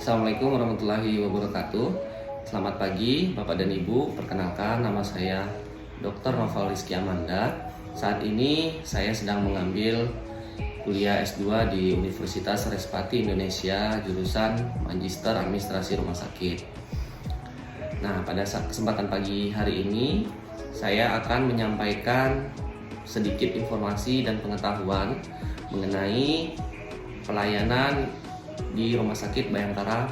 Assalamualaikum warahmatullahi wabarakatuh. Selamat pagi Bapak dan Ibu. Perkenalkan, nama saya Dr. Noval Rizky Amanda. Saat ini saya sedang mengambil kuliah S2 di Universitas Respati Indonesia, jurusan Magister Administrasi Rumah Sakit. Nah, pada kesempatan pagi hari ini saya akan menyampaikan sedikit informasi dan pengetahuan mengenai pelayanan di Rumah Sakit Bayangkara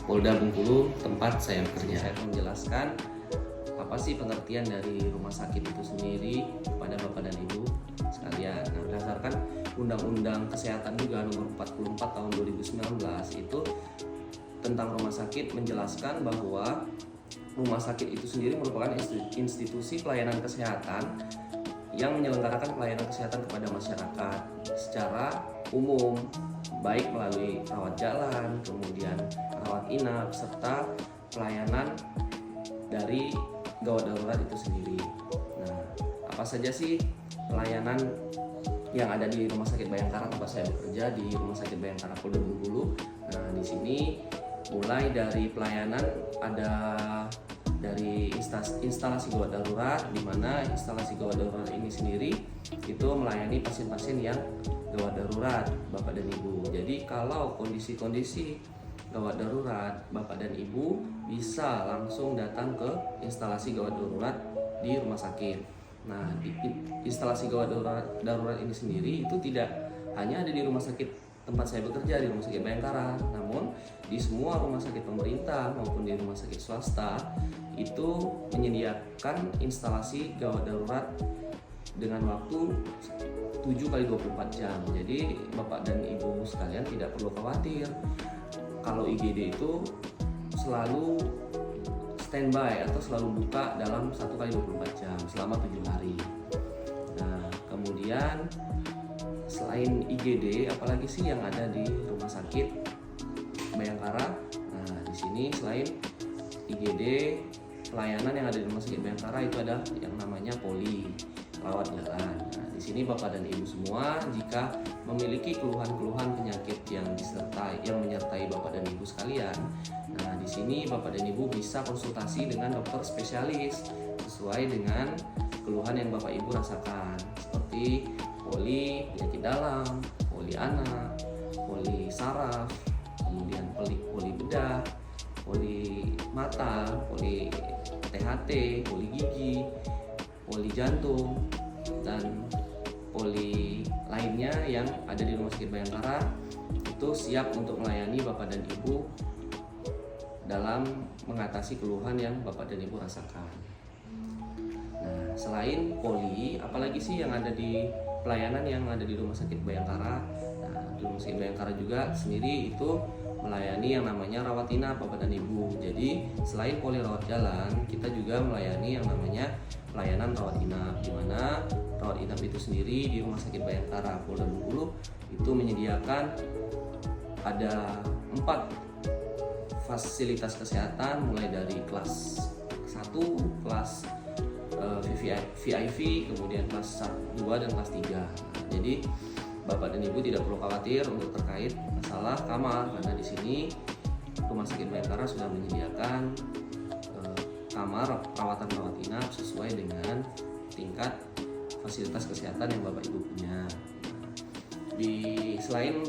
Polda Bengkulu, tempat saya bekerja. Saya akan menjelaskan apa sih pengertian dari rumah sakit itu sendiri kepada Bapak dan Ibu sekalian. Nah, berdasarkan Undang-Undang Kesehatan juga nomor 44 tahun 2019 itu tentang rumah sakit menjelaskan bahwa rumah sakit itu sendiri merupakan institusi pelayanan kesehatan yang menyelenggarakan pelayanan kesehatan kepada masyarakat secara umum, baik melalui rawat jalan, kemudian rawat inap, serta pelayanan dari gawat darurat itu sendiri. Nah, apa saja sih pelayanan yang ada di Rumah Sakit Bayangkara tempat saya bekerja, di Rumah Sakit Bayangkara Polda Bengkulu? Nah, di sini mulai dari pelayanan ada dari instalasi gawat darurat, di mana instalasi gawat darurat ini sendiri itu melayani pasien-pasien yang gawat darurat, Bapak dan Ibu. Jadi kalau kondisi-kondisi gawat darurat, Bapak dan Ibu bisa langsung datang ke instalasi gawat darurat di rumah sakit. Nah, di instalasi gawat darurat ini sendiri itu tidak hanya ada di rumah sakit tempat saya bekerja, di Rumah Sakit Bayangkara, namun di semua rumah sakit pemerintah maupun di rumah sakit swasta itu menyediakan instalasi gawat darurat dengan waktu 7x24 jam. Jadi Bapak dan Ibu sekalian tidak perlu khawatir kalau IGD itu selalu standby atau selalu buka dalam 1x24 jam selama 7 hari. Nah, kemudian selain IGD, apalagi sih yang ada di Rumah Sakit Bayangkara? Nah, di sini selain IGD, pelayanan yang ada di Rumah Sakit Bayangkara itu ada yang namanya poli, rawat jalan. Nah, di sini Bapak dan Ibu semua jika memiliki keluhan-keluhan penyakit yang menyertai Bapak dan Ibu sekalian, nah di sini Bapak dan Ibu bisa konsultasi dengan dokter spesialis sesuai dengan keluhan yang Bapak Ibu rasakan, seperti poli penyakit dalam, poli anak, poli saraf, kemudian poli bedah, poli mata, poli THT, poli gigi, poli jantung, dan poli lainnya yang ada di Rumah Sakit Bayangkara itu siap untuk melayani Bapak dan Ibu dalam mengatasi keluhan yang Bapak dan Ibu rasakan. Nah, selain poli, apalagi sih yang ada di pelayanan yang ada di Rumah Sakit Bayangkara? Nah, di Rumah Sakit Bayangkara juga sendiri itu melayani yang namanya rawat inap Bapak dan Ibu. Jadi selain poli rawat jalan, kita juga melayani yang namanya pelayanan rawat inap, di mana rawat inap itu sendiri di Rumah Sakit Bayangkara Polda Bengkulu itu menyediakan ada 4 fasilitas kesehatan, mulai dari kelas 1, kelas VIP, kemudian kelas 2 dan kelas 3. Nah, jadi Bapak dan Ibu tidak perlu khawatir untuk terkait masalah kamar, karena di sini Rumah Sakit Bayangkara sudah menyediakan kamar rawat inap sesuai dengan tingkat fasilitas kesehatan yang Bapak Ibu punya. Selain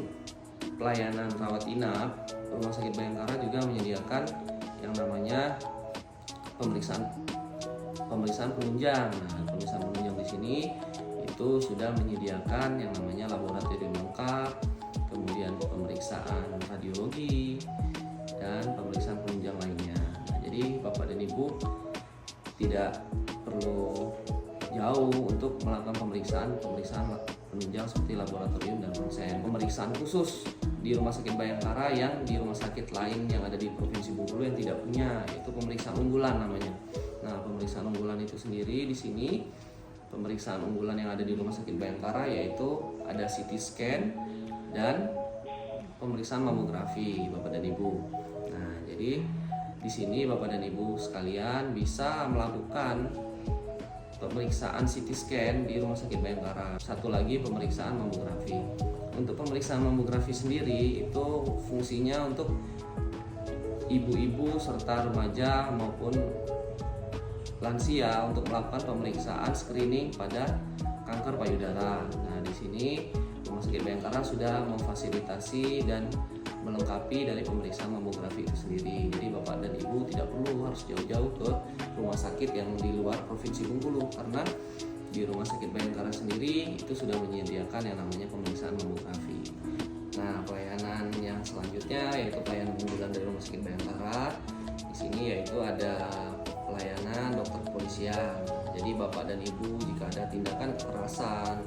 pelayanan rawat inap, Rumah Sakit Bayangkara juga menyediakan yang namanya pemeriksaan penunjang. Nah, pemeriksaan penunjang di sini itu sudah menyediakan yang namanya laboratorium lengkap, kemudian pemeriksaan radiologi, dan pemeriksaan penunjang lainnya. Nah, jadi Bapak dan Ibu tidak perlu jauh untuk melakukan pemeriksaan penunjang seperti laboratorium dan pemeriksaan khusus di Rumah Sakit Bayangkara yang di rumah sakit lain yang ada di Provinsi Bengkulu yang tidak punya, yaitu pemeriksaan unggulan namanya. Nah, pemeriksaan unggulan itu sendiri di sini, pemeriksaan unggulan yang ada di Rumah Sakit Bayangkara yaitu ada CT scan dan pemeriksaan mamografi Bapak dan Ibu. Nah, jadi di sini Bapak dan Ibu sekalian bisa melakukan pemeriksaan CT scan di Rumah Sakit Bayangkara. Satu lagi pemeriksaan mamografi. Untuk pemeriksaan mamografi sendiri itu fungsinya untuk ibu-ibu serta remaja maupun lansia untuk melakukan pemeriksaan screening pada kanker payudara. Nah, di sini Rumah Sakit Bayangkara sudah memfasilitasi dan melengkapi dari pemeriksaan mamografi itu sendiri. Jadi Bapak dan Ibu tidak perlu harus jauh-jauh ke rumah sakit yang di luar Provinsi Bengkulu, karena di Rumah Sakit Bayangkara sendiri itu sudah menyediakan yang namanya pemeriksaan mamografi. Nah, pelayanan yang selanjutnya yaitu pelayanan unggulan dari Rumah Sakit Bayangkara. Di sini yaitu ada pelayanan dokter kepolisian. Jadi Bapak dan Ibu jika ada tindakan kekerasan,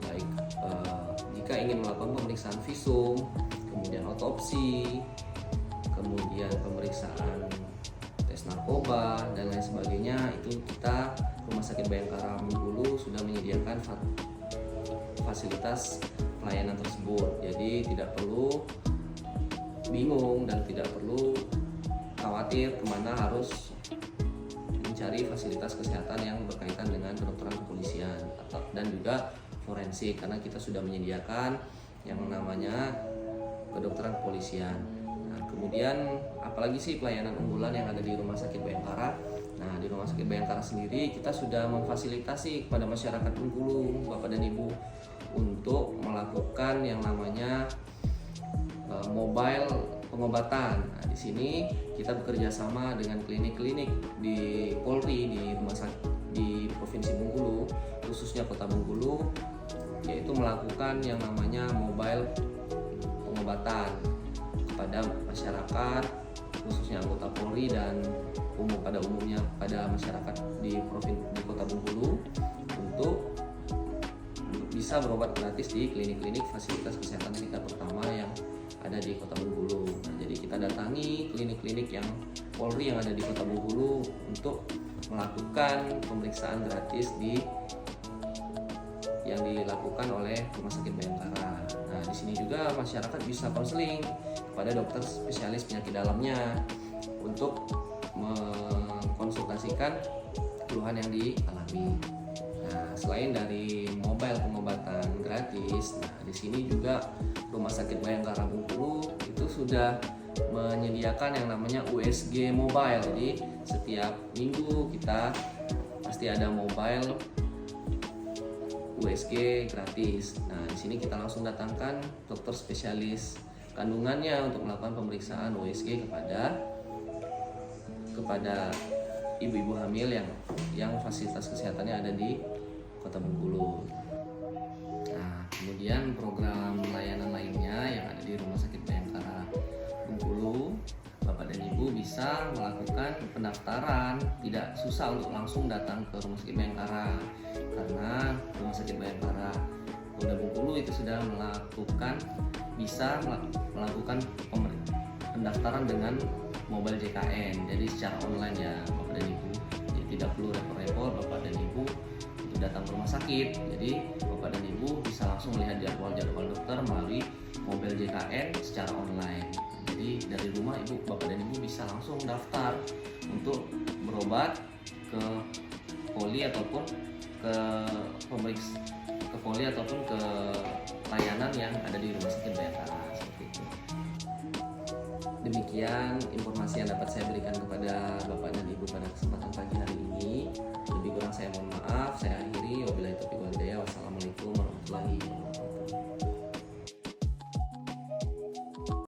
baik jika ingin melakukan pemeriksaan visum, kemudian otopsi, kemudian pemeriksaan tes narkoba dan lain sebagainya, itu kita Rumah Sakit Bayangkara Bengkulu sudah menyediakan fasilitas pelayanan tersebut. Jadi tidak perlu bingung dan tidak perlu khawatir kemana harus mencari fasilitas kesehatan yang berkaitan dengan kedokteran kepolisian dan juga forensik, karena kita sudah menyediakan yang namanya kedokteran kepolisian. Nah, kemudian apalagi sih pelayanan unggulan yang ada di Rumah Sakit Bayangkara? Nah, di Rumah Sakit Bayangkara sendiri kita sudah memfasilitasi kepada masyarakat Bengkulu, Bapak dan Ibu, untuk melakukan yang namanya mobile pengobatan. Nah, di sini kita bekerja sama dengan klinik-klinik di Polri di rumah sakit di Provinsi Bengkulu, khususnya Kota Bengkulu, yaitu melakukan yang namanya mobile pengobatan kepada masyarakat, khususnya anggota Polri dan pada umumnya pada masyarakat di Kota Bengkulu untuk bisa berobat gratis di klinik-klinik fasilitas kesehatan tingkat pertama yang ada di Kota Bengkulu. Nah, jadi kita datangi klinik-klinik yang Polri yang ada di Kota Bengkulu untuk melakukan pemeriksaan gratis yang dilakukan oleh Rumah Sakit Bayangkara. Nah, di sini juga masyarakat bisa konseling kepada dokter spesialis penyakit dalamnya untuk mengkonsultasikan keluhan yang dialami. Nah, selain dari mobile pengobatan gratis, nah di sini juga Rumah Sakit Bayangkara Bengkulu itu sudah menyediakan yang namanya USG mobile. Jadi setiap minggu kita pasti ada mobile USG gratis. Nah, di sini kita langsung datangkan dokter spesialis kandungannya untuk melakukan pemeriksaan USG kepada ibu-ibu hamil yang fasilitas kesehatannya ada di Kota Bengkulu. Nah, kemudian program layanan lainnya yang ada di Rumah Sakit Bayangkara Bengkulu, Bapak dan Ibu bisa melakukan pendaftaran, tidak susah untuk langsung datang ke Rumah Sakit Bayangkara, karena Rumah Sakit Bayangkara Polda Bengkulu itu sudah bisa melakukan pendaftaran dengan mobile JKN, jadi secara online ya Bapak dan Ibu. Jadi tidak perlu repot-repot Bapak dan Ibu untuk datang ke rumah sakit. Jadi Bapak dan Ibu bisa langsung melihat jadwal dokter melalui mobile JKN secara online. Jadi dari rumah Bapak dan Ibu bisa langsung daftar untuk berobat ke poli ataupun ke poli ataupun ke layanan yang ada di Rumah Sakit Bayangkara, seperti itu. Demikian informasi yang dapat saya berikan kepada Bapak dan Ibu pada kesempatan pagi hari ini. Lebih kurang saya mohon maaf. Saya akhiri. Wabillahi taufiq wal hidayah. Wassalamualaikum warahmatullahi wabarakatuh.